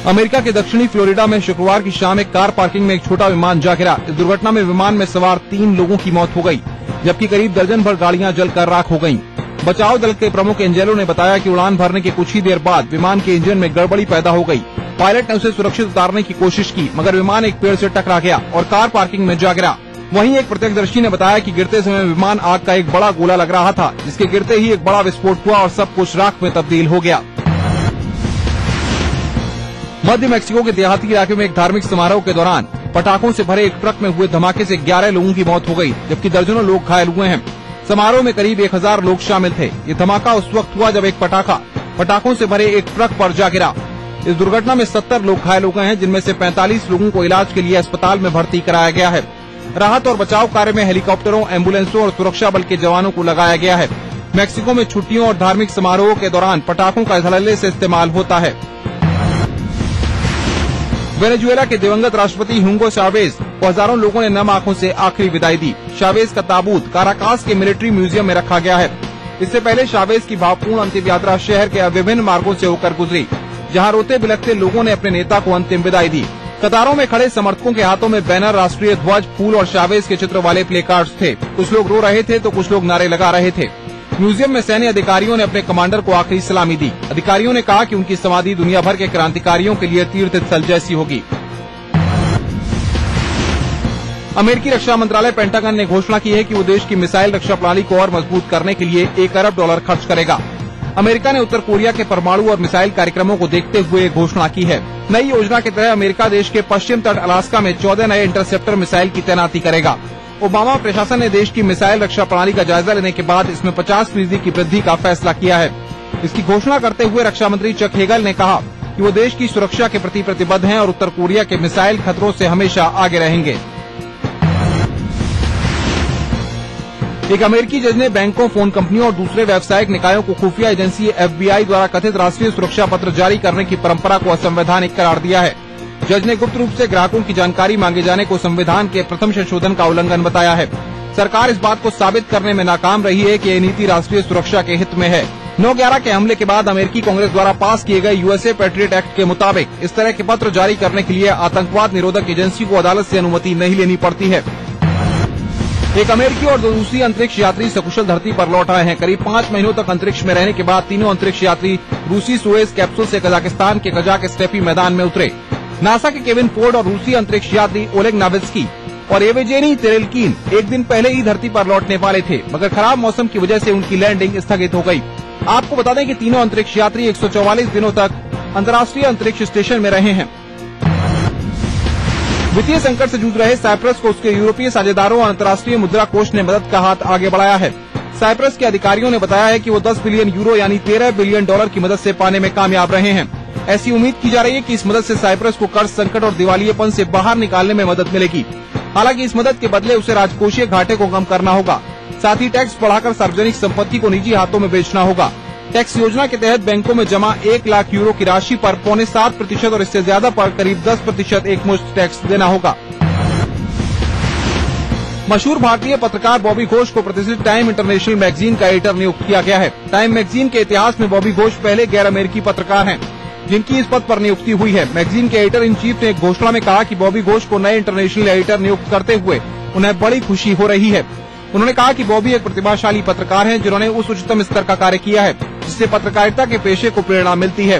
America के दक्षिणी Florida में शुक्रवार की शाम एक कार पार्किंग में एक छोटा विमान जा गिरा। इस दुर्घटना में विमान में सवार 3 लोगों की मौत हो गई, जबकि करीब दर्जन भर गाड़ियां जलकर राख हो गईं। बचाव दल के प्रमुख एंजेलो ने बताया कि उड़ान भरने के कुछ ही देर बाद विमान के इंजन में गड़बड़ी पैदा हो गई। पायलट ने उसे सुरक्षित उतारने की कोशिश की, मगर विमान एक पेड़ से टकरा गया और कार पार्किंग में जा गिरा। वहीं एक प्रत्यक्षदर्शी ने बताया कि गिरते समय विमान आग का एक बड़ा गोला लग रहा था, जिसके गिरते ही एक बड़ा विस्फोट हुआ और सब कुछ राख में तब्दील हो गया। मध्य मैक्सिको के देहाती इलाके में एक धार्मिक समारोह के दौरान पटाखों से भरे एक ट्रक में हुए धमाके से 11 लोगों की मौत हो गई, जबकि दर्जनों लोग घायल हुए हैं। समारोह में करीब 1000 लोग शामिल थे। ये धमाका उस वक्त हुआ जब एक पटाखों से भरे एक ट्रक पर जा गिरा। इस दुर्घटना में 70 लोग घायल हो गए हैं, जिनमें से 45 लोगों को इलाज के लिए अस्पताल में भर्ती कराया गया है। राहत और बचाव कार्य में हेलीकॉप्टरों, एम्बुलेंसों और सुरक्षा बल के जवानों को लगाया गया है। मैक्सिको में छुट्टियों और धार्मिक समारोहों के दौरान पटाखों का धड़ल्ले से इस्तेमाल होता है। वेनेजुएला के दिवंगत राष्ट्रपति ह्यूगो चावेज को हजारों लोगों ने नम आंखों से आखिरी विदाई दी। चावेज का ताबूत काराकास के मिलिट्री म्यूजियम में रखा गया है। इससे पहले चावेज की भावपूर्ण अंतिम यात्रा शहर के विभिन्न मार्गों से होकर गुजरी, जहां रोते बिलखते लोगों ने अपने नेता को अंतिम विदाई दी। कतारों में खड़े समर्थकों के हाथों में बैनर, राष्ट्रीय ध्वज, फूल और चावेज के चित्र वाले प्ले कार्ड्स थे। कुछ लोग रो रहे थे तो कुछ लोग नारे लगा रहे थे। म्यूजियम में सैन्य अधिकारियों ने अपने कमांडर को आखिरी सलामी दी। अधिकारियों ने कहा कि उनकी समाधि दुनिया भर के क्रांतिकारियों के लिए तीर्थ स्थल जैसी होगी। अमेरिकी रक्षा मंत्रालय पेंटागन ने घोषणा की है कि वो देश की मिसाइल रक्षा प्रणाली को और मजबूत करने के लिए $1 अरब खर्च करेगा। अमेरिका ने उत्तर कोरिया के परमाणु और मिसाइल कार्यक्रमों को देखते हुए घोषणा की है। नई योजना के तहत अमेरिका देश के पश्चिम तट अलास्का में 14 नए इंटरसेप्टर मिसाइल की तैनाती करेगा। ओबामा प्रशासन ने देश की मिसाइल रक्षा प्रणाली का जायजा लेने के बाद इसमें 50% की वृद्धि का फैसला किया है। इसकी घोषणा करते हुए रक्षा मंत्री चक हेगल ने कहा कि वो देश की सुरक्षा के प्रति प्रतिबद्ध हैं और उत्तर कोरिया के मिसाइल खतरों से हमेशा आगे रहेंगे। एक अमेरिकी जज ने बैंकों, फोन कंपनियों और दूसरे व्यावसायिक निकायों को खुफिया एजेंसी FBI द्वारा कथित राष्ट्रीय सुरक्षा पत्र जारी करने की परंपरा को असंवैधानिक करार दिया है। जज ने गुप्त रूप से ग्राहकों की जानकारी मांगे जाने को संविधान के प्रथम संशोधन का उल्लंघन बताया है। सरकार इस बात को साबित करने में नाकाम रही है कि ये नीति राष्ट्रीय सुरक्षा के हित में है। 9/11 के हमले के बाद अमेरिकी कांग्रेस द्वारा पास किए गए USA पैट्रियट एक्ट के मुताबिक इस तरह के पत्र जारी करने के लिए आतंकवाद निरोधक एजेंसी को अदालत से अनुमति नहीं लेनी पड़ती है। एक अमेरिकी और 2 रूसी अंतरिक्ष यात्री सकुशल धरती पर लौट आए हैं। करीब 5 महीनों तक अंतरिक्ष में रहने के बाद तीनों अंतरिक्ष यात्री रूसी सुएज कैप्सूल से कजाकिस्तान के कजाक स्टेपी मैदान में उतरे। नासा के केविन फोर्ड और रूसी अंतरिक्ष यात्री ओलेग नावित्स्की और एवेजेनी तेरेलकीन एक दिन पहले ही धरती पर लौटने वाले थे, मगर खराब मौसम की वजह से उनकी लैंडिंग स्थगित हो गई। आपको बता दें कि तीनों अंतरिक्ष यात्री 144 दिनों तक अंतर्राष्ट्रीय अंतरिक्ष स्टेशन में रहे हैं। वित्तीय संकट से जूझ रहे साइप्रस को उसके यूरोपीय साझेदारों और अंतर्राष्ट्रीय मुद्रा कोष ने मदद का हाथ आगे बढ़ाया है। साइप्रस के अधिकारियों ने बताया है कि वो 10 बिलियन यूरो यानी $13 बिलियन की मदद से पाने में कामयाब रहे हैं। ऐसी उम्मीद की जा रही है कि इस मदद से साइप्रस को कर्ज संकट और दिवालियेपन से बाहर निकालने में मदद मिलेगी। हालांकि इस मदद के बदले उसे राजकोषीय घाटे को कम करना होगा। साथ ही टैक्स बढ़ाकर सार्वजनिक संपत्ति को निजी हाथों में बेचना होगा। टैक्स योजना के तहत बैंकों में जमा 1 लाख यूरो की राशि पर 7.25% और इससे ज्यादा पर करीब 10% एकमुश्त टैक्स देना होगा। मशहूर भारतीय पत्रकार बॉबी घोष को प्रतिष्ठित टाइम इंटरनेशनल मैगजीन का एडिटर नियुक्त किया गया है। टाइम मैगजीन के इतिहास में बॉबी घोष पहले गैर अमेरिकी पत्रकार हैं जिनकी इस पद पर नियुक्ति हुई है। मैगजीन के एडिटर इन चीफ ने एक घोषणा में कहा कि बॉबी घोष को नए इंटरनेशनल एडिटर नियुक्त करते हुए उन्हें बड़ी खुशी हो रही है। उन्होंने कहा कि बॉबी एक प्रतिभाशाली पत्रकार हैं जिन्होंने उस उच्चतम स्तर का कार्य किया है जिससे पत्रकारिता के पेशे को प्रेरणा मिलती है।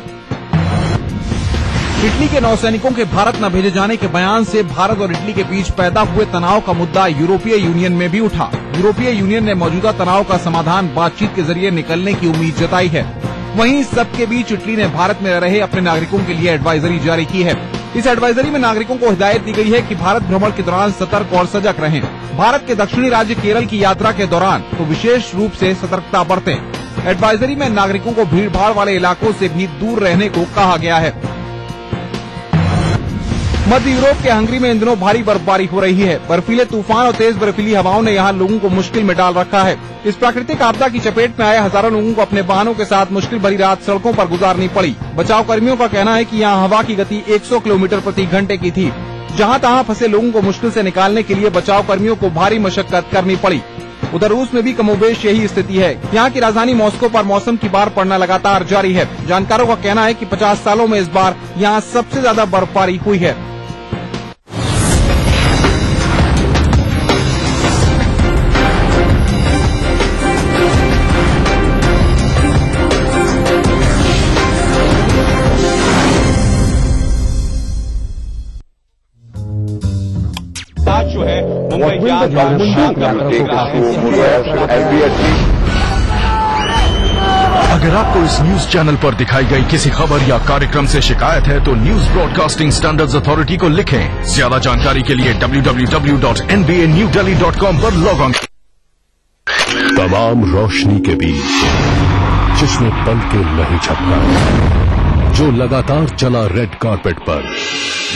इटली के नौसैनिकों के भारत न भेजे जाने के बयान से भारत और इटली के बीच पैदा हुए तनाव का मुद्दा यूरोपीय यूनियन में भी उठा। यूरोपीय यूनियन ने मौजूदा तनाव का समाधान बातचीत के जरिए निकलने की उम्मीद जताई है। वहीं सबके बीच इटली ने भारत में रह रहे अपने नागरिकों के लिए एडवाइजरी जारी की है। इस एडवाइजरी में नागरिकों को हिदायत दी गई है कि भारत भ्रमण के दौरान सतर्क और सजग रहें। भारत के दक्षिणी राज्य केरल की यात्रा के दौरान तो विशेष रूप से सतर्कता बरतें। एडवाइजरी में नागरिकों को भीड़ भाड़ वाले इलाकों से भी दूर रहने को कहा गया है। मध्य यूरोप के हंगरी में इन दिनों भारी बर्फबारी हो रही है। बर्फीले तूफान और तेज बर्फीली हवाओं ने यहाँ लोगों को मुश्किल में डाल रखा है। इस प्राकृतिक आपदा की चपेट में आए हजारों लोगों को अपने वाहनों के साथ मुश्किल भरी रात सड़कों पर गुजारनी पड़ी। बचाव कर्मियों का कहना है कि यहाँ हवा की गति 100 किलोमीटर प्रति घंटे की थी। जहाँ तहाँ फंसे लोगों को मुश्किल से निकालने के लिए बचाव कर्मियों को भारी मशक्कत करनी पड़ी। उधर रूस में भी कमोबेश यही स्थिति है। यहाँ की राजधानी मॉस्को पर मौसम की बाढ़ पड़ना लगातार जारी है। जानकारों का कहना है कि 50 सालों में इस बार यहाँ सबसे ज्यादा बर्फबारी हुई है। जो है मुंबई अगर आपको इस न्यूज चैनल पर दिखाई गई किसी खबर या कार्यक्रम से शिकायत है तो न्यूज ब्रॉडकास्टिंग स्टैंडर्ड्स अथॉरिटी को लिखें। ज्यादा जानकारी के लिए www.nbanewdelhi.com पर लॉग ऑन। तमाम रोशनी के बीच जिसने पल के नहीं झपका, जो लगातार चला रेड कारपेट पर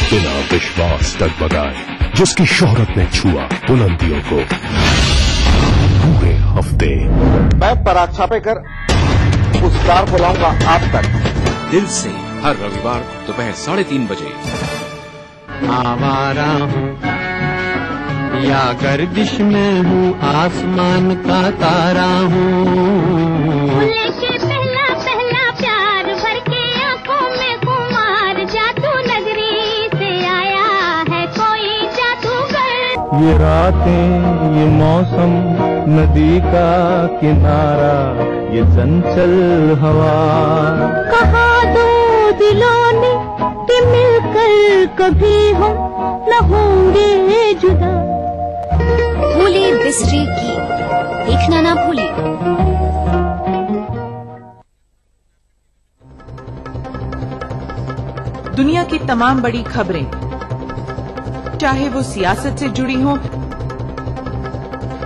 बिना विश्वास डगमगाए, जिसकी शोहरत ने छुआ बुलंदियों को पूरे हफ्ते। मैं पराग छापेकर उस कार को लाऊंगा आप तक। दिल से हर रविवार दोपहर 3:30 बजे। आवारा हूँ या गर्दिश में हूँ, आसमान का तारा हूँ। लेके पहला पहला प्यार भर के आंखों में कुमार, जादू नगरी से आया है कोई जादूगर। ये रातें, ये मौसम, नदी का किनारा, ये चंचल हवा। कहा दो दिलों ने कि मिलकर कभी हम न होंगे जुदा। भूले बिसरी की देखना ना भूले। दुनिया की तमाम बड़ी खबरें, चाहे वो सियासत से जुड़ी हो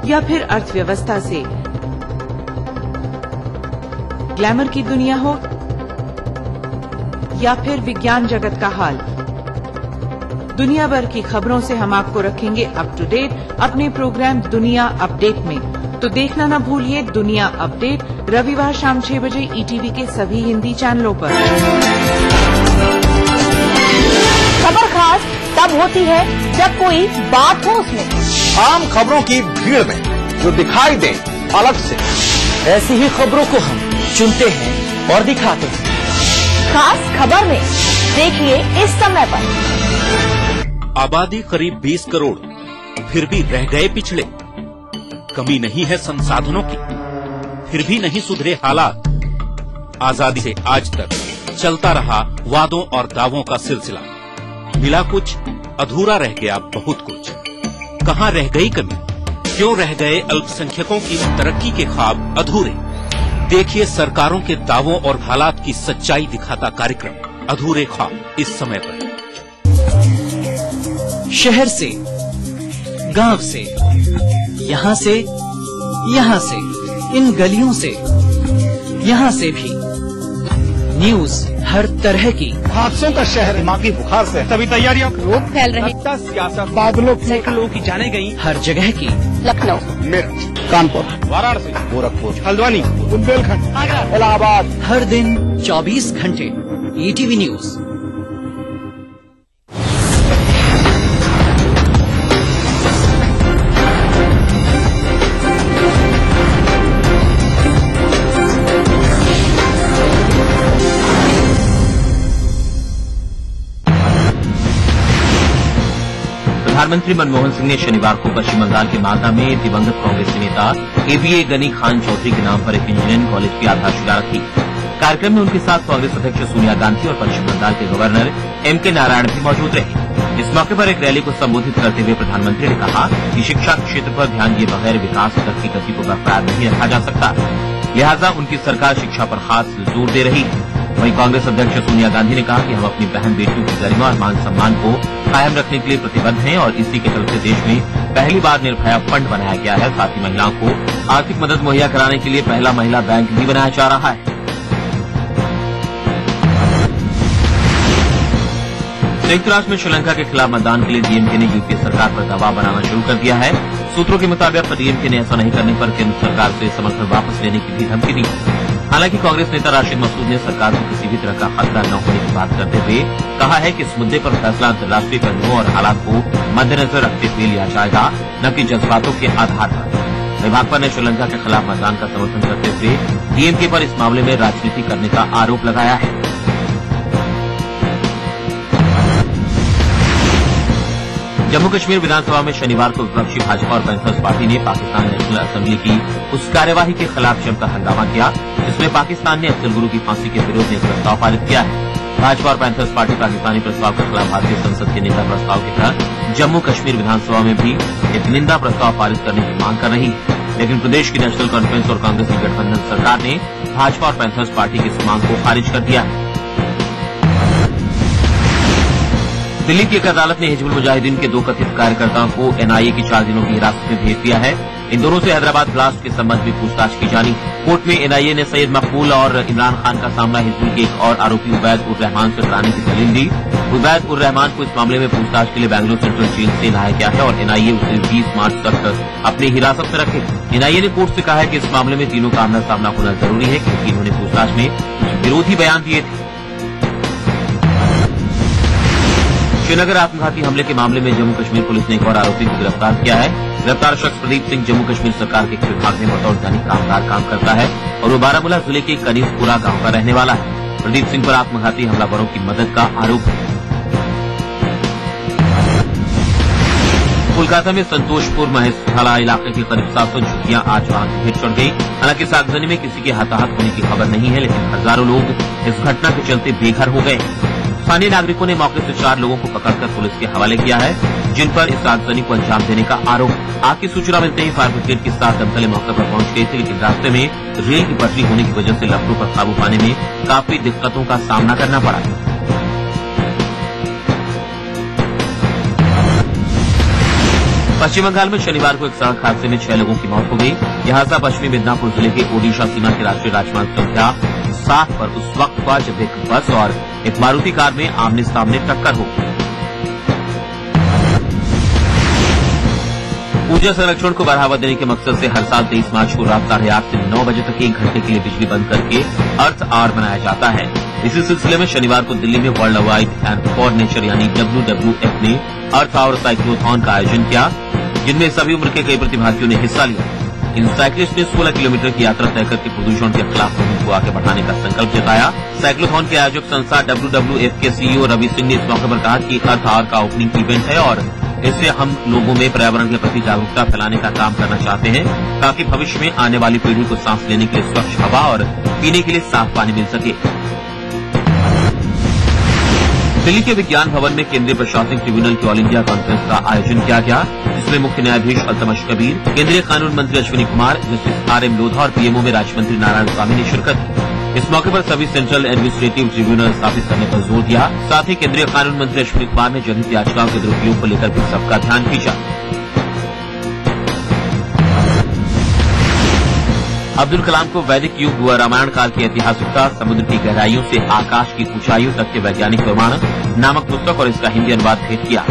या फिर अर्थव्यवस्था से, ग्लैमर की दुनिया हो या फिर विज्ञान जगत का हाल, दुनिया भर की खबरों से हम आपको रखेंगे अप टू डेट अपने प्रोग्राम दुनिया अपडेट में। तो देखना ना भूलिए दुनिया अपडेट रविवार शाम 6 बजे ईटीवी के सभी हिंदी चैनलों पर। खबर खास तब होती है जब कोई बात हो उसमें। आम खबरों की भीड़ में जो दिखाई दे अलग से, ऐसी ही खबरों को हम चुनते हैं और दिखाते हैं। खास खबर में देखिए इस समय पर। आबादी करीब 20 करोड़, फिर भी रह गए पिछड़े। कमी नहीं है संसाधनों की, फिर भी नहीं सुधरे हालात। आजादी से आज तक चलता रहा वादों और दावों का सिलसिला। मिला कुछ, अधूरा रह गया बहुत कुछ। कहाँ रह गई कमी? क्यों रह गए अल्पसंख्यकों की तरक्की के ख्वाब अधूरे? देखिए सरकारों के दावों और हालात की सच्चाई दिखाता कार्यक्रम अधूरे ख्वाब इस समय पर। शहर से, गांव से, यहाँ से, इन गलियों से, यहाँ से भी न्यूज हर तरह की। हादसों का शहर, दिमागी बुखार से सभी तैयारियां, रोग फैल रहे, सियासत, बादलों, लोगों की जाने गई हर जगह की। लखनऊ, मेरठ, कानपुर, वाराणसी, गोरखपुर, हल्द्वानी, बुंदेलखंड, इलाहाबाद। हर दिन 24 घंटे ईटीवी न्यूज। प्रधानमंत्री मनमोहन सिंह ने शनिवार को पश्चिम बंगाल के मालदा में दिवंगत कांग्रेस नेता एबीए गनी खान चौधरी के नाम पर एक इंजीनियरिंग कॉलेज की आधारशिला रखी। कार्यक्रम में उनके साथ कांग्रेस अध्यक्ष सोनिया गांधी और पश्चिम बंगाल के गवर्नर एमके नारायण भी मौजूद रहे। इस मौके पर एक रैली को संबोधित करते हुए प्रधानमंत्री ने कहा कि शिक्षा क्षेत्र पर ध्यान दिए बगैर विकास दर की गति को बरकरार नहीं रखा जा सकता, लिहाजा उनकी सरकार शिक्षा पर खास जोर दे रही है। वहीं कांग्रेस अध्यक्ष सोनिया गांधी ने कहा कि हम अपनी बहन बेटियों की गरिमा और मान सम्मान को कायम रखने के लिए प्रतिबद्ध हैं और इसी के चलते देश में पहली बार निर्भया फंड बनाया गया है। साथ ही महिलाओं को आर्थिक मदद मुहैया कराने के लिए पहला महिला बैंक भी बनाया जा रहा है। संयुक्त राष्ट्र में श्रीलंका के खिलाफ मतदान के लिए डीएमके ने यूपीए सरकार पर दबाव बनाना शुरू कर दिया है। सूत्रों के मुताबिक डीएमके ने ऐसा नहीं करने पर केंद्र सरकार से समर्थन वापस लेने की भी धमकी दी। हालांकि कांग्रेस नेता राशिद मसूद ने सरकार को किसी भी तरह का खतरा न होने की बात करते हुए कहा है कि इस मुद्दे पर फैसला अंतर्राष्ट्रीय पहलुओं और हालात को मद्देनजर रखते हुए लिया जाएगा, न कि जज्बातों के आधार पर। भाजपा ने श्रीलंका के खिलाफ मतदान का समर्थन करते हुए डीएमके पर इस मामले में राजनीति करने का आरोप लगाया है। जम्मू कश्मीर विधानसभा में शनिवार को विपक्षी भाजपा और पैंथर्स पार्टी ने पाकिस्तान नेशनल असेंबली की उस कार्यवाही के खिलाफ जमकर हंगामा किया जिसमें पाकिस्तान ने अफजल गुरु की फांसी के विरोध में एक प्रस्ताव पारित किया है। भाजपा और पैंथर्स पार्टी पाकिस्तानी प्रस्ताव के खिलाफ भारतीय संसद के निंदा प्रस्ताव की तरह जम्मू कश्मीर विधानसभा में भी एक निंदा प्रस्ताव पारित करने की मांग कर रही है, लेकिन प्रदेश की नेशनल कॉन्फ्रेंस और कांग्रेस की गठबंधन सरकार ने भाजपा और पैंथर्स पार्टी की इस मांग को खारिज कर दिया है। दिल्ली की एक अदालत ने हिजबुल मुजाहिदीन के 2 कथित कार्यकर्ताओं को एनआईए की 4 दिनों की हिरासत में भेज दिया है। इन दोनों से हैदराबाद ब्लास्ट के संबंध में पूछताछ की जानी। कोर्ट में एनआईए ने सैयद मकबूल और इमरान खान का सामना हिजबुल के एक और आरोपी उबैद उर रहमान से कराने की दलील दी। उबैद उर रहमान को इस मामले में पूछताछ के लिए बेंगलुरु सेंट्रल जेल से लाया गया है और एनआईए उसे 20 मार्च तक अपनी हिरासत में रखे। एनआईए ने कोर्ट से कहा है कि इस मामले में तीनों का आमना सामना होना जरूरी है क्योंकि इन्होंने पूछताछ में विरोधी बयान दिए थे। श्रीनगर आत्मघाती हमले के मामले में जम्मू कश्मीर पुलिस ने एक और आरोपी को गिरफ्तार किया है। गिरफ्तार शख्स प्रदीप सिंह जम्मू कश्मीर सरकार के एक विभाग में बतौर दैनिक कामगार काम करता है और वो बारामूला जिले के कनीसपुरा गांव का रहने वाला है। प्रदीप सिंह पर आत्मघाती हमलावरों की मदद का आरोप है। कोलकाता में संतोषपुर महेशखाला इलाके के करीब 700 झुग्गियां आज आग की भेंट चढ़ गई। हालांकि इस आगजनी में किसी के हताहत होने की खबर नहीं है, लेकिन हजारों लोग इस घटना के चलते बेघर हो गए। स्थानीय नागरिकों ने मौके से 4 लोगों को पकड़कर पुलिस के हवाले किया है जिन पर इस आगजनी को अंजाम देने का आरोप। आग की सूचना मिलते ही फायर ब्रिगेड के साथ दमकलें मौके पर पहुंच गई थी, लेकिन रास्ते में रेल की पटरी होने की वजह से लपटों पर काबू पाने में काफी दिक्कतों का सामना करना पड़ा। पश्चिम बंगाल में शनिवार को एक सड़क हादसे में 6 लोगों की मौत हो गई। यह हादसा पश्चिमी मिदनापुर जिले के ओडिशा सीमा के राष्ट्रीय राजमार्ग संख्या 7 पर उस वक्त हुआ जब एक बस और एक मारुति कार में आमने सामने टक्कर हो गई। ऊर्जा संरक्षण को बढ़ावा देने के मकसद से हर साल 23 मार्च को रात 8:30 से 9 बजे तक 1 घंटे के लिए बिजली बंद करके अर्थ आवर मनाया जाता है। इसी सिलसिले में शनिवार को दिल्ली में world wide and for nature यानी WWF ने अर्थ आवर साइक्लोथॉन का आयोजन किया जिनमें सभी उम्र के कई प्रतिभागियों ने हिस्सा लिया। इन साइक्लिस्ट ने 16 किलोमीटर की यात्रा तय करके प्रदूषण के खिलाफ मुहिम को आगे बढ़ाने का संकल्प जताया। साइक्लोथॉन के आयोजक संस्था WWF के सीईओ रवि सिंह ने इस मौके पर कहा कि अर्थ आवर का ओपनिंग इवेंट है और इससे हम लोगों में पर्यावरण के प्रति जागरूकता फैलाने का काम करना चाहते हैं ताकि भविष्य में आने वाली पीढ़ी को सांस लेने के लिए स्वच्छ हवा और पीने के लिए साफ पानी मिल सके। दिल्ली के विज्ञान भवन में केंद्रीय प्रशासनिक ट्रिब्यूनल की ऑल इंडिया कॉन्फ्रेंस का आयोजन किया गया जिसमें मुख्य न्यायाधीश अल्तमश कबीर, केंद्रीय कानून मंत्री अश्विनी कुमार, जस्टिस RM लोधा और पीएमओ में राज्य मंत्री नारायण स्वामी ने शिरकत की। इस मौके पर सभी सेंट्रल एडमिनिस्ट्रेटिव ट्रिब्यूनल स्थापित करने पर जोर दिया। साथ ही केंद्रीय कानून मंत्री अश्विनी कुमार ने जनहित याचिकाओं के दुरुपयोग को लेकर भी सबका ध्यान खींचा। अब्दुल कलाम को वैदिक युग व रामायण काल की ऐतिहासिकता, समुद्र की गहराइयों से आकाश की ऊंचाइयों तक के वैज्ञानिक प्रमाण नामक पुस्तक और इसका हिंदी अनुवाद भेंट किया।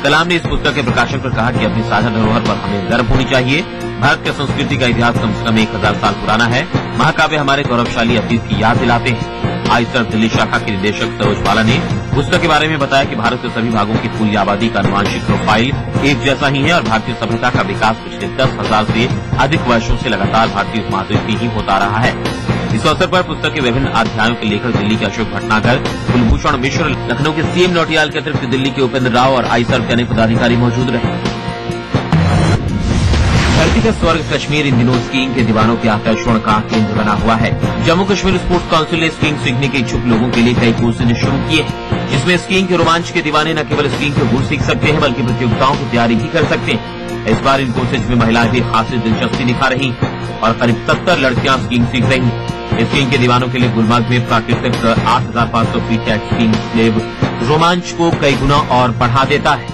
कलाम ने इस पुस्तक के प्रकाशन पर कहा कि अपनी साझा धरोहर पर हमें गर्व होनी चाहिए। भारत की संस्कृति का इतिहास कम से कम 1000 साल पुराना है। महाकाव्य हमारे गौरवशाली अतीत की याद दिलाते हैं। आईसर दिल्ली शाखा के निदेशक सरोज बाला ने पुस्तक के बारे में बताया कि भारत के सभी भागों की पूरी आबादी का अनुवांशिक प्रोफाइल एक जैसा ही है और भारतीय सभ्यता का विकास पिछले 10,000 से अधिक वर्षों से लगातार भारतीय उपमहाद्वीप में ही होता रहा है। इस अवसर पर पुस्तक के विभिन्न अध्यायों के लेखक दिल्ली के अशोक भटनागर, कुलभूषण मिश्र, लखनऊ के CM नौटियाल के अतिरिक्त दिल्ली के उपेंद्र राव और आईसर के अनेक पदाधिकारी मौजूद रहे। धरती का स्वर्ग कश्मीर इन दिनों स्कीइंग के दीवानों के आकर्षण का केंद्र बना हुआ है। जम्मू कश्मीर स्पोर्ट्स काउंसिल ने स्कीइंग सीखने के इच्छुक लोगों के लिए कई कोर्सेज शुरू किए हैं जिसमें स्कीइंग के रोमांच के दीवाने न केवल स्कीइंग के गुर सीख सकते हैं बल्कि प्रतियोगिताओं की तैयारी भी कर सकते हैं। इस बार इन कोर्सेज में महिलाएं भी खासी दिलचस्पी दिखा रही और करीब 70 लड़कियां स्कीइंग सीख रही हैं। स्कीइंग के दीवानों के लिए गुलमर्ग में प्राकृतिक 8,500 फीट का स्कीइंग स्लेब रोमांच को कई गुना और बढ़ा देता है।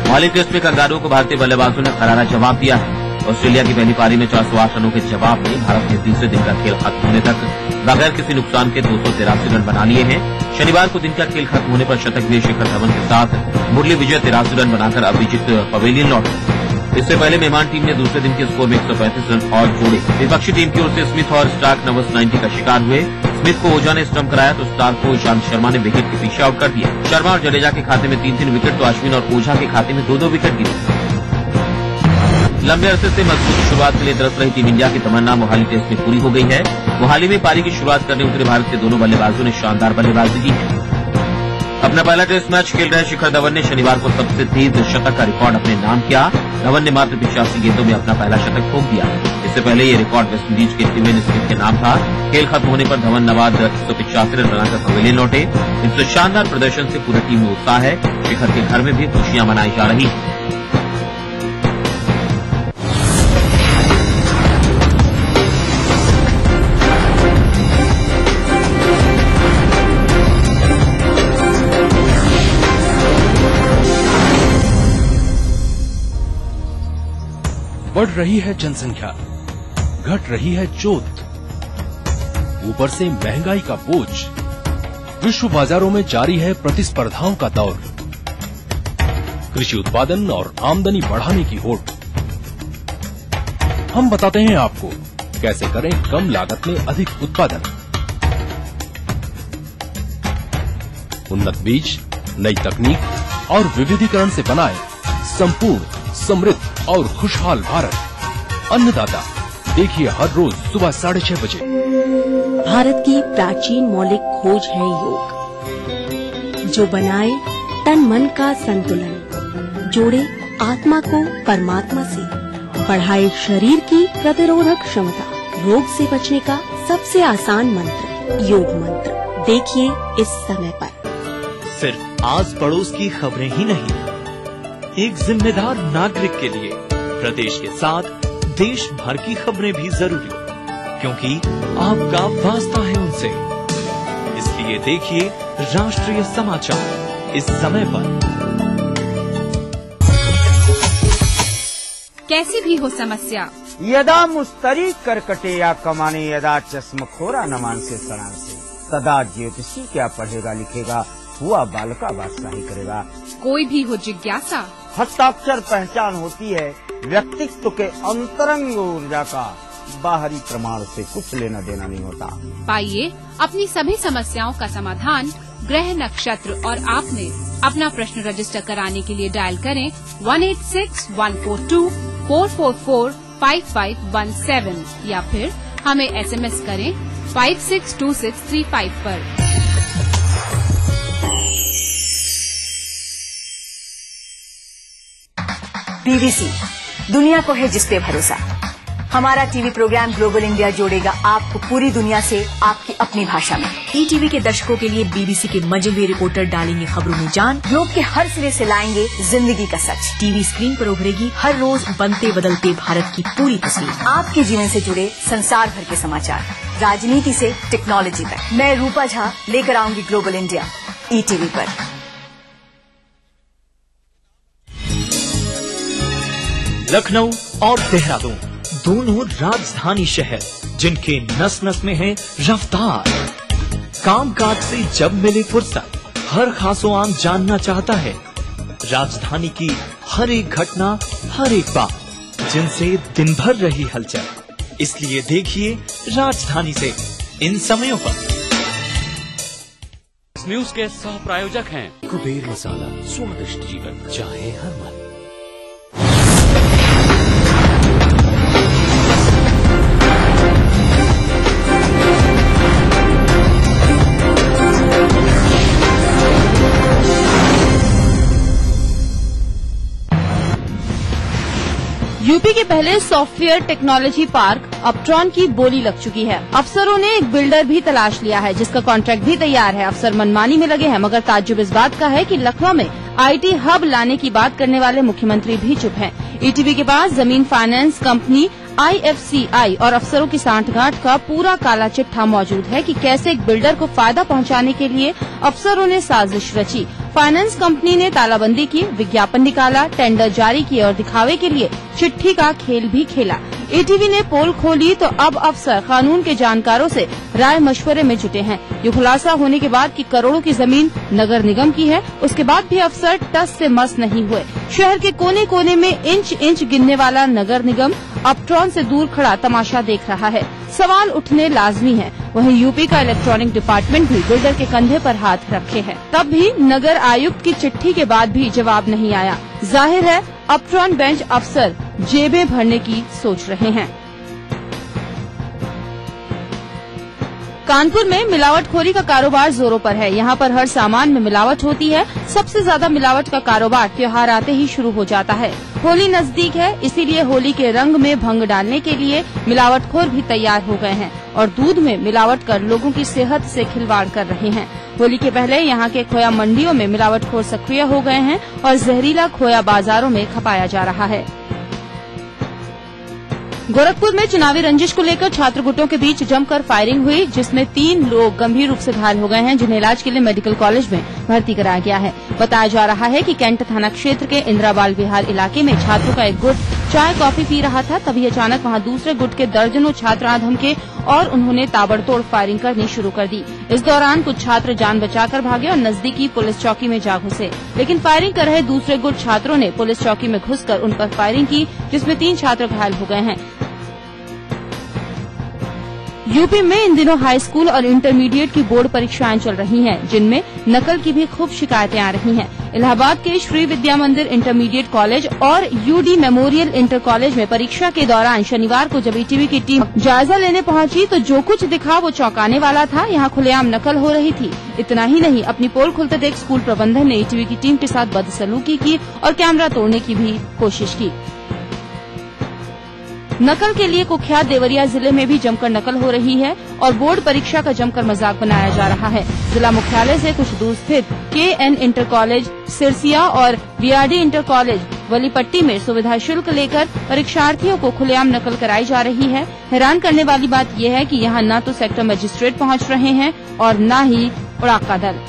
माली टेस्ट में कंगारू को भारतीय बल्लेबाजों ने करारा जवाब दिया है। ऑस्ट्रेलिया की पहली पारी में 408 रनों के जवाब में भारत ने तीसरे दिन का खेल खत्म होने तक बगैर किसी नुकसान के 283 रन बना लिए हैं। शनिवार को दिन का खेल खत्म होने पर शतकीय शिखर धवन के साथ मुरली विजय 83 रन बनाकर अभिजीत पवेलियन लौटे। इससे पहले मेहमान टीम ने दूसरे दिन के स्कोर में 135 रन और जोड़े। विपक्षी टीम की ओर से स्मिथ और स्टार्क नर्वस 90 का शिकार हुए। स्मिथ को ओझा ने स्टंप कराया तो स्टार्क को ईशांत शर्मा ने विकेट के पीछे आउट कर दिया। शर्मा और जडेजा के खाते में 3-3 विकेट तो अश्विन और ओझा के खाते में 2-2 विकेट गिरे। लंबे अरसे से मजबूत शुरुआत के लिए तरस रही टीम इंडिया की तमन्ना मोहाली टेस्ट में पूरी हो गई है। मोहाली में पारी की शुरुआत करने उतरे भारत के दोनों बल्लेबाजों ने शानदार बल्लेबाजी की है। अपना पहला टेस्ट मैच खेल रहे शिखर धवन ने शनिवार को सबसे तेज शतक का रिकॉर्ड अपने नाम किया। धवन ने मात्र 85 गेंदों में अपना पहला शतक ठोक दिया। इससे पहले ये रिकॉर्ड वेस्टइंडीज के स्टीवन स्मिथ के नाम था। खेल खत्म होने पर धवन नवाद 185 रन बनाकर पवेलियन लौटे। इस शानदार प्रदर्शन से पूरी टीम में उत्साह है। शिखर के घर में भी खुशियां मनाई जा रही हैं। बढ़ रही है जनसंख्या, घट रही है जोत, ऊपर से महंगाई का बोझ, विश्व बाजारों में जारी है प्रतिस्पर्धाओं का दौर, कृषि उत्पादन और आमदनी बढ़ाने की होड़। हम बताते हैं आपको कैसे करें कम लागत में अधिक उत्पादन। उन्नत बीज, नई तकनीक और विविधीकरण से बनाए संपूर्ण, समृद्ध और खुशहाल भारत। अन्नदाता देखिए हर रोज सुबह 6:30 बजे। भारत की प्राचीन मौलिक खोज है योग, जो बनाए तन मन का संतुलन, जोड़े आत्मा को परमात्मा से, बढ़ाए शरीर की प्रतिरोधक क्षमता। रोग से बचने का सबसे आसान मंत्र योग मंत्र। देखिए इस समय पर। सिर्फ आस पड़ोस की खबरें ही नहीं, एक जिम्मेदार नागरिक के लिए प्रदेश के साथ देश भर की खबरें भी जरूरी, क्योंकि आपका वास्ता है उनसे। इसलिए देखिए राष्ट्रीय समाचार इस समय पर। कैसी भी हो समस्या, यदा मुस्तरी करकटे या कमाने, यदा चश्मखोरा न मानसे सणान से, तदा ज्योतिषी क्या पढ़ेगा लिखेगा, हुआ बालका बादशाही करेगा। कोई भी हो जिज्ञासा, हस्ताक्षर पहचान होती है व्यक्तित्व के अंतरंग ऊर्जा का, बाहरी प्रमाण से कुछ लेना देना नहीं होता। पाइए अपनी सभी समस्याओं का समाधान ग्रह नक्षत्र और आपने अपना प्रश्न रजिस्टर कराने के लिए डायल करें 186-142-444-5517 या फिर हमें SMS करें 562635 पर। BBC दुनिया को है जिस पे भरोसा। हमारा टीवी प्रोग्राम ग्लोबल इंडिया जोड़ेगा आपको पूरी दुनिया से आपकी अपनी भाषा में। ETV के दर्शकों के लिए BBC के मजे हुए रिपोर्टर डालेंगे खबरों में जान। ग्लोब के हर सिरे से लाएंगे जिंदगी का सच। टीवी स्क्रीन पर उभरेगी हर रोज बनते बदलते भारत की पूरी तस्वीर। आपके जीवन से जुड़े संसार भर के समाचार, राजनीति से टेक्नोलॉजी तक। मैं रूपा झा लेकर आऊंगी ग्लोबल इंडिया ETV पर। लखनऊ और देहरादून दोनों राजधानी शहर, जिनके नस नस में है रफ्तार। कामकाज से जब मिले फुर्सत, हर खासो आम जानना चाहता है राजधानी की हर एक घटना, हर एक बात, जिनसे दिन भर रही हलचल। इसलिए देखिए राजधानी से इन समयों पर। इस न्यूज के सह प्रायोजक हैं कुबेर मसाला, स्वादिष्ट जीवन चाहे हर मन। यूपी के पहले सॉफ्टवेयर टेक्नोलॉजी पार्क अपट्रॉन की बोली लग चुकी है। अफसरों ने एक बिल्डर भी तलाश लिया है, जिसका कॉन्ट्रैक्ट भी तैयार है। अफसर मनमानी में लगे हैं, मगर ताज्जुब इस बात का है कि लखनऊ में IT हब लाने की बात करने वाले मुख्यमंत्री भी चुप हैं। ETV के पास जमीन फाइनेंस कंपनी IFCI और अफसरों की सांठगांठ का पूरा काला चिट्ठा मौजूद है कि कैसे एक बिल्डर को फायदा पहुंचाने के लिए अफसरों ने साजिश रची। फाइनेंस कंपनी ने तालाबंदी की, विज्ञापन निकाला, टेंडर जारी किए और दिखावे के लिए चिट्ठी का खेल भी खेला। एटीवी ने पोल खोली तो अब अफसर कानून के जानकारों से राय मशवरे में जुटे हैं। ये खुलासा होने के बाद कि करोड़ों की जमीन नगर निगम की है, उसके बाद भी अफसर टस से मस नहीं हुए। शहर के कोने कोने में इंच इंच गिनने वाला नगर निगम अपट्रॉन से दूर खड़ा तमाशा देख रहा है। सवाल उठने लाजमी है। वहीं यूपी का इलेक्ट्रॉनिक डिपार्टमेंट भी बिल्डर के कंधे पर हाथ रखे है। तब भी नगर आयुक्त की चिट्ठी के बाद भी जवाब नहीं आया। जाहिर है अपट्रॉन बेंच अफसर जेबें भरने की सोच रहे हैं। कानपुर में मिलावटखोरी का कारोबार जोरों पर है। यहाँ पर हर सामान में मिलावट होती है। सबसे ज्यादा मिलावट का कारोबार त्योहार आते ही शुरू हो जाता है। होली नजदीक है, इसीलिए होली के रंग में भंग डालने के लिए मिलावटखोर भी तैयार हो गए हैं और दूध में मिलावट कर लोगों की सेहत से खिलवाड़ कर रहे हैं। होली के पहले यहाँ के खोया मंडियों में मिलावटखोर सक्रिय हो गए हैं और जहरीला खोया बाजारों में खपाया जा रहा है। गोरखपुर में चुनावी रंजिश को लेकर छात्र गुटों के बीच जमकर फायरिंग हुई, जिसमें 3 लोग गंभीर रूप से घायल हो गए हैं, जिन्हें इलाज के लिए मेडिकल कॉलेज में भर्ती कराया गया है। बताया जा रहा है कि कैंट थाना क्षेत्र के इंदिरा बाल विहार इलाके में छात्रों का एक गुट चाय कॉफी पी रहा था। तभी अचानक वहां दूसरे गुट के दर्जनों छात्र आ धमके और उन्होंने ताबड़तोड़ फायरिंग करनी शुरू कर दी। इस दौरान कुछ छात्र जान बचाकर भागे और नजदीकी पुलिस चौकी में जा घुसे, लेकिन फायरिंग कर रहे दूसरे गुट छात्रों ने पुलिस चौकी में घुसकर उन पर फायरिंग की, जिसमें 3 छात्र घायल हो गए हैं। यूपी में इन दिनों हाई स्कूल और इंटरमीडिएट की बोर्ड परीक्षाएं चल रही हैं, जिनमें नकल की भी खूब शिकायतें आ रही हैं। इलाहाबाद के श्री विद्या मंदिर इंटरमीडिएट कॉलेज और यूडी मेमोरियल इंटर कॉलेज में परीक्षा के दौरान शनिवार को जब ईटीवी की टीम जायजा लेने पहुंची तो जो कुछ दिखा वो चौंकाने वाला था। यहाँ खुलेआम नकल हो रही थी। इतना ही नहीं, अपनी पोल खुलते देख स्कूल प्रबंधन ने ईटीवी की टीम के साथ बदसलूकी की और कैमरा तोड़ने की भी कोशिश की। नकल के लिए कुख्यात देवरिया जिले में भी जमकर नकल हो रही है और बोर्ड परीक्षा का जमकर मजाक बनाया जा रहा है। जिला मुख्यालय से कुछ दूर स्थित KN इंटर कॉलेज सिरसिया और VRD इंटर कॉलेज वलीपट्टी में सुविधा शुल्क लेकर परीक्षार्थियों को खुलेआम नकल कराई जा रही है। हैरान करने वाली बात यह है कि यहाँ न तो सेक्टर मजिस्ट्रेट पहुँच रहे हैं और न ही उड़ाका दल।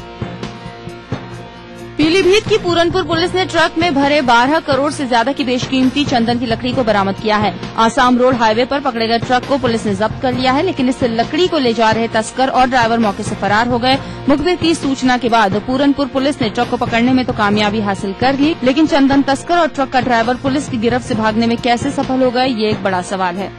पीलीभीत की पूरनपुर पुलिस ने ट्रक में भरे 12 करोड़ से ज्यादा की बेशकीमती चंदन की लकड़ी को बरामद किया है। आसाम रोड हाईवे पर पकड़े गए ट्रक को पुलिस ने जब्त कर लिया है, लेकिन इस लकड़ी को ले जा रहे तस्कर और ड्राइवर मौके से फरार हो गए। मुखबिर की सूचना के बाद पूरनपुर पुलिस ने ट्रक को पकड़ने में तो कामयाबी हासिल कर ली, लेकिन चंदन तस्कर और ट्रक का ड्राइवर पुलिस की गिरफ्त से भागने में कैसे सफल हो गए, ये एक बड़ा सवाल है।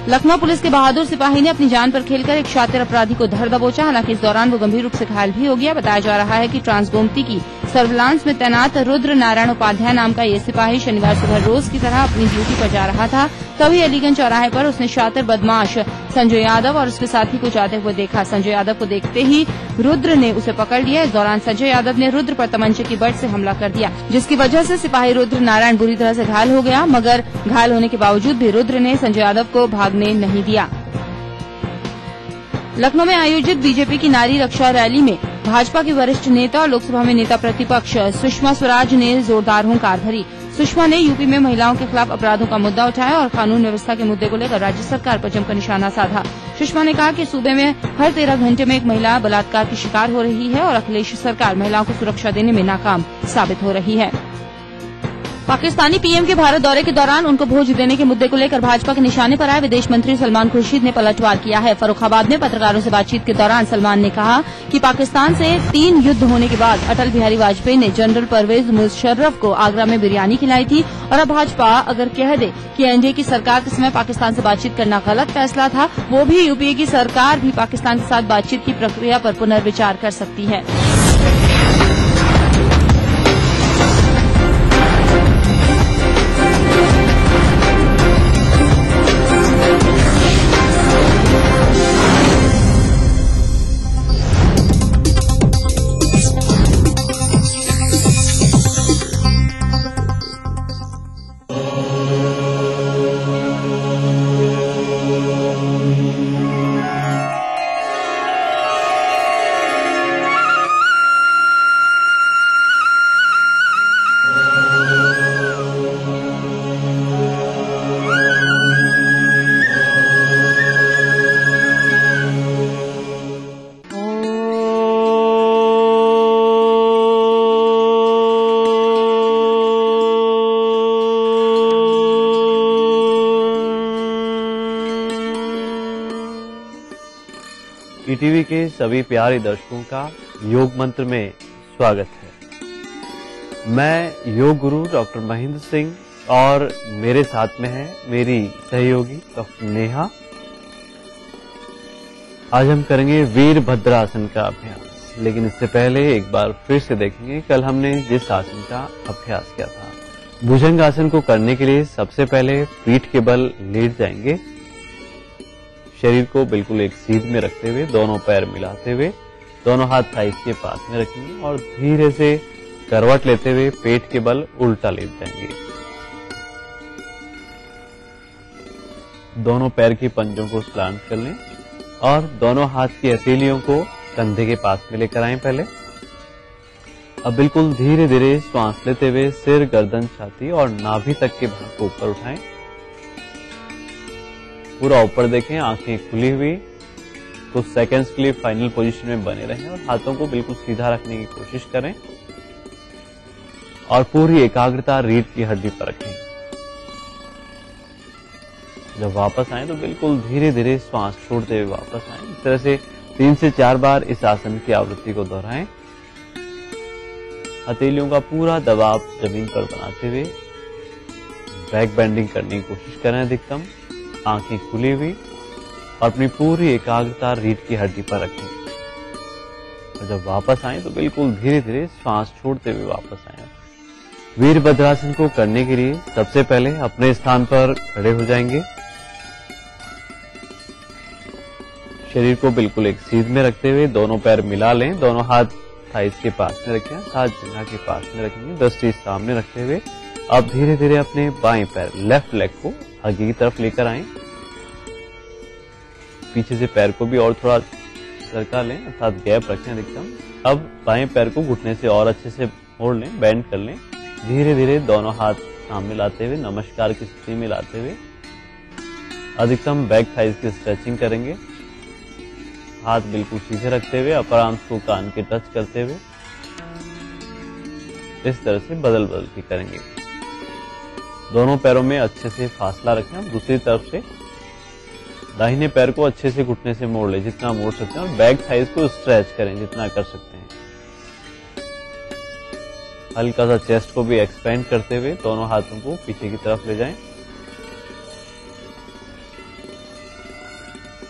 लखनऊ पुलिस के बहादुर सिपाही ने अपनी जान पर खेलकर एक शातिर अपराधी को धर दबोचा। हालांकि इस दौरान वो गंभीर रूप से घायल भी हो गया। बताया जा रहा है कि ट्रांसगोमती की सर्विलांस में तैनात रुद्र नारायण उपाध्याय नाम का ये सिपाही शनिवार सुबह रोज की तरह अपनी ड्यूटी पर जा रहा था। तभी अलीगंज चौराहे पर उसने शातिर बदमाश संजय यादव और उसके साथी को जाते हुए देखा। संजय यादव को देखते ही रुद्र ने उसे पकड़ लिया। इस दौरान संजय यादव ने रुद्र पर तमंचे की बट से हमला कर दिया, जिसकी वजह से सिपाही रुद्र नारायण बुरी तरह से घायल हो गया। मगर घायल होने के बावजूद भी रुद्र ने संजय यादव को भागने नहीं दिया। लखनऊ में आयोजित बीजेपी की नारी रक्षा रैली में भाजपा की वरिष्ठ नेता और लोकसभा में नेता प्रतिपक्ष सुषमा स्वराज ने जोरदार हुंकार भरी। सुषमा ने यूपी में महिलाओं के खिलाफ अपराधों का मुद्दा उठाया और कानून व्यवस्था के मुद्दे को लेकर राज्य सरकार पर जमकर निशाना साधा। सुषमा ने कहा कि सूबे में हर 13 घंटे में एक महिला बलात्कार की शिकार हो रही है और अखिलेश सरकार महिलाओं को सुरक्षा देने में नाकाम साबित हो रही है। पाकिस्तानी पीएम के भारत दौरे के दौरान उनको भोज देने के मुद्दे को लेकर भाजपा के निशाने पर आए विदेश मंत्री सलमान खुर्शीद ने पलटवार किया है। फर्रुखाबाद में पत्रकारों से बातचीत के दौरान सलमान ने कहा कि पाकिस्तान से 3 युद्ध होने के बाद अटल बिहारी वाजपेयी ने जनरल परवेज मुशर्रफ को आगरा में बिरयानी खिलाई थी और अब भाजपा अगर कह दे कि एनडीए की सरकार के समय पाकिस्तान से बातचीत करना गलत फैसला था, वो भी यूपीए की सरकार भी पाकिस्तान के साथ बातचीत की प्रक्रिया पर पुनर्विचार कर सकती है। ईटीवी के सभी प्यारे दर्शकों का योग मंत्र में स्वागत है। मैं योग गुरु डॉक्टर महेंद्र सिंह और मेरे साथ में है मेरी सहयोगी डॉक्टर नेहा। आज हम करेंगे वीरभद्रासन का अभ्यास, लेकिन इससे पहले एक बार फिर से देखेंगे कल हमने जिस आसन का अभ्यास किया था। भुजंग आसन को करने के लिए सबसे पहले पीठ के बल लेट जाएंगे, शरीर को बिल्कुल एक सीध में रखते हुए दोनों पैर मिलाते हुए दोनों हाथ थाइस के पास में रखेंगे और धीरे से करवट लेते हुए पेट के बल उल्टा लेट जाएंगे। दोनों पैर की पंजों को स्लांट कर लें और दोनों हाथ की हथेलियों को कंधे के पास में लेकर आएं। पहले अब बिल्कुल धीरे धीरे श्वास लेते हुए सिर, गर्दन, छाती और नाभि तक के भाग को ऊपर उठाएं। पूरा ऊपर देखें, आंखें खुली हुई। कुछ सेकंड्स के लिए फाइनल पोजीशन में बने रहें और हाथों को बिल्कुल सीधा रखने की कोशिश करें और पूरी एकाग्रता रीढ़ की हड्डी पर रखें। जब वापस आए तो बिल्कुल धीरे धीरे श्वास छोड़ते हुए वापस आए। इस तरह से 3 से 4 बार इस आसन की आवृत्ति को दोहराएं। हथेलियों का पूरा दबाव जमीन पर बनाते हुए बैक बेंडिंग करने की कोशिश करें अधिकतम, आंखें खुली हुई और अपनी पूरी एकाग्रता रीढ़ की हड्डी पर रखें। और जब वापस आए तो बिल्कुल धीरे धीरे श्वास छोड़ते हुए वापस आए। वीरभद्रासन को करने के लिए सबसे पहले अपने स्थान पर खड़े हो जाएंगे, शरीर को बिल्कुल एक सीध में रखते हुए दोनों पैर मिला लें, दोनों हाथ थाइस के पास में रखें, हाथ जंघा के पास में रखेंगे, दृष्टि सामने रखते हुए अब धीरे धीरे अपने बाएं पैर लेफ्ट लेग को आगे की तरफ लेकर आएं। पीछे से पैर को भी और थोड़ा सरका लें, अर्थात गैप रखें अधिकतम। अब बाएं पैर को घुटने से और अच्छे से मोड़ लें, बेंड कर लें। धीरे धीरे दोनों हाथ सामने लाते हुए नमस्कार की स्थिति में लाते हुए अधिकतम बैक थाइस की स्ट्रेचिंग करेंगे। हाथ बिल्कुल सीधे रखते हुए अपर आर्म्स को कान के टच करते हुए इस तरह से बदल बदल के करेंगे। दोनों पैरों में अच्छे से फासला रखें। दूसरी तरफ से दाहिने पैर को अच्छे से घुटने से मोड़ लें, जितना मोड़ सकते हैं, और बैक थाइस को स्ट्रेच करें जितना कर सकते हैं। हल्का सा चेस्ट को भी एक्सपेंड करते हुए दोनों हाथों को पीछे की तरफ ले जाएं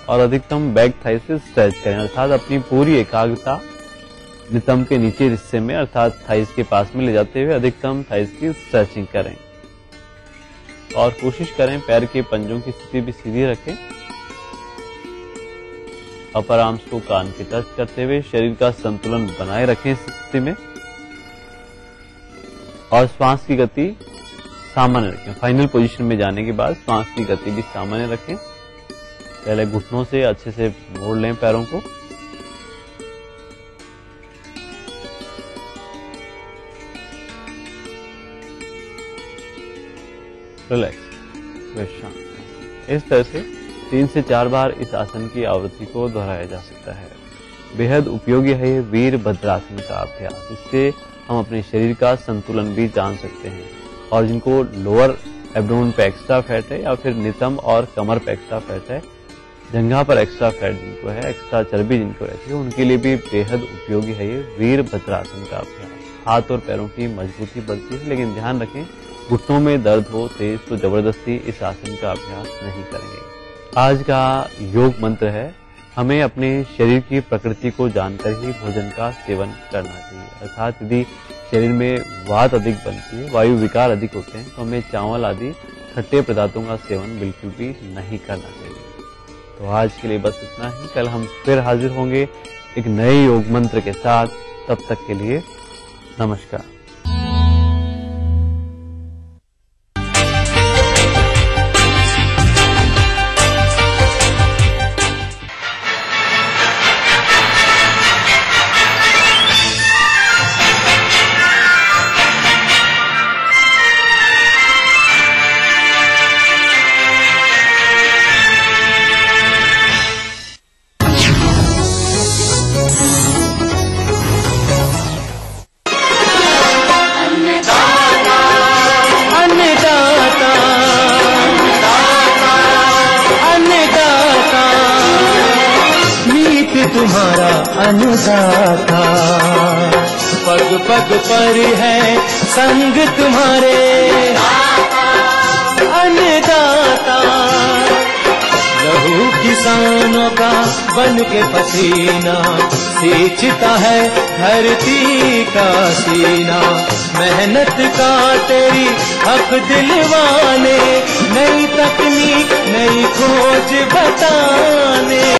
और अधिकतम बैक थाइस से स्ट्रेच करें, अर्थात अपनी पूरी एकाग्रता नितंब के नीचे हिस्से में अर्थात थाइस के पास में ले जाते हुए अधिकतम थाइस की स्ट्रेचिंग करें और कोशिश करें पैर के पंजों की स्थिति भी सीधी रखें। अपर आर्म्स को कान के टच करते हुए शरीर का संतुलन बनाए रखें इस स्थिति में और श्वास की गति सामान्य रखें। फाइनल पोजीशन में जाने के बाद श्वास की गति भी सामान्य रखें। पहले घुटनों से अच्छे से मोड़ लें पैरों को। रिलैक्स, शांत। इस तरह से 3 से 4 बार इस आसन की आवृत्ति को दोहराया जा सकता है। बेहद उपयोगी है ये वीरभद्रासन का अभ्यास। इससे हम अपने शरीर का संतुलन भी जान सकते हैं और जिनको लोअर एब्डोमेन पे एक्स्ट्रा फैट है या फिर नितंब और कमर पे एक्स्ट्रा फैट है, जंघा पर एक्स्ट्रा फैट जिनको है, एक्स्ट्रा चर्बी जिनको रहती है, उनके लिए भी बेहद उपयोगी है ये वीरभद्रासन का अभ्यास। हाथ और पैरों की मजबूती बढ़ती है, लेकिन ध्यान रखें घुटनों में दर्द हो तेज तो जबरदस्ती इस आसन का अभ्यास नहीं करेंगे। आज का योग मंत्र है, हमें अपने शरीर की प्रकृति को जानकर ही भोजन का सेवन करना चाहिए। अर्थात यदि शरीर में वात अधिक बनती है, वायु विकार अधिक होते हैं, तो हमें चावल आदि खट्टे पदार्थों का सेवन बिल्कुल भी नहीं करना चाहिए। तो आज के लिए बस इतना ही। कल हम फिर हाजिर होंगे एक नए योग मंत्र के साथ। तब तक के लिए नमस्कार। तुम्हारा अन्नदाता, पग पग पर है संग तुम्हारे अन्नदाता। लहू किसानों का बन के पसीना सींचता है धरती का सीना। मेहनत का तेरी हक दिलवाने, नई तकनीक नई खोज बता